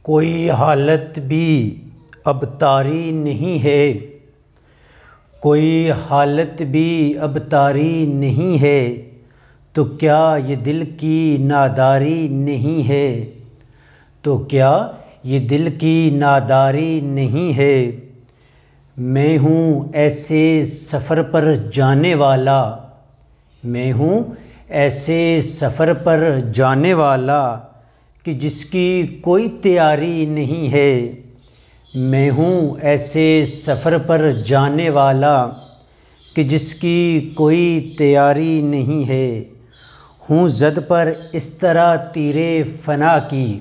کوئی حالت بھی اب طاری نہیں ہے، کوئی حالت بھی اب طاری نہیں ہے، تو کیا یہ دل کی ناداری نہیں ہے، تو کیا یہ دل کی ناداری نہیں ہے۔ میں ہوں ایسے سفر پر جانے والا، میں ہوں ایسے سفر پر جانے والا کہ جس کی کوئی تیاری نہیں ہے۔ میں ہوں ایسے سفر پر جانے والا کہ جس کی کوئی تیاری نہیں ہے۔ ہوں ضد پر اس طرح تیرے فنا کی،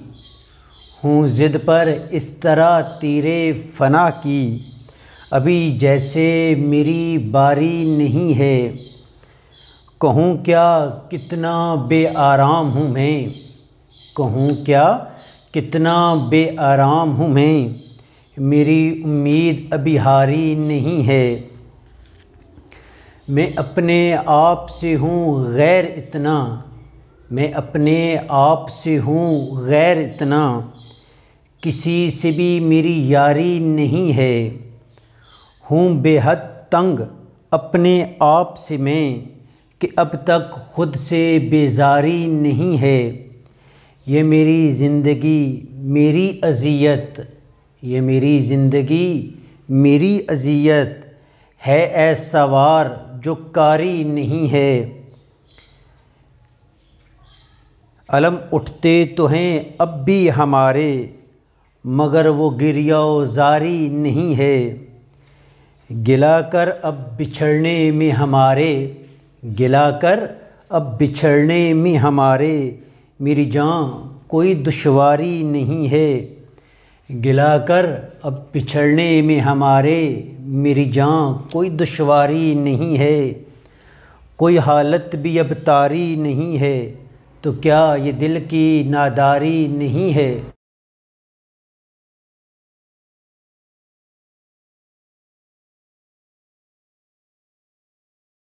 ہوں ضد پر اس طرح تیرے فنا کی، ابھی جیسے میری باری نہیں ہے۔ کہوں کیا کتنا بے آرام ہوں میں، کہوں کیا کتنا بے آرام ہوں میں، میری امید ابھی ہاری نہیں ہے۔ میں اپنے آپ سے ہوں غیر اتنا، میں اپنے آپ سے ہوں غیر اتنا، کسی سے بھی میری یاری نہیں ہے۔ ہوں بے حد تنگ اپنے آپ سے میں کہ اب تک خود سے بیزاری نہیں ہے۔ یہ میری زندگی میری اذیت، یہ میری زندگی میری اذیت ہے، اے سوار جو کاری نہیں ہے۔ علم اٹھتے تو ہیں اب بھی ہمارے، مگر وہ گریہ و زاری نہیں ہے۔ گلا کر اب بچھڑنے میں ہمارے، گلا کر اب بچھڑنے میں ہمارے، میری جان کوئی دشواری نہیں ہے۔ گلا کر اب بچھڑنے میں ہمارے، میری جان کوئی دشواری نہیں ہے۔ کوئی حالت بھی اب طاری نہیں ہے، تو کیا یہ دل کی ناداری نہیں ہے۔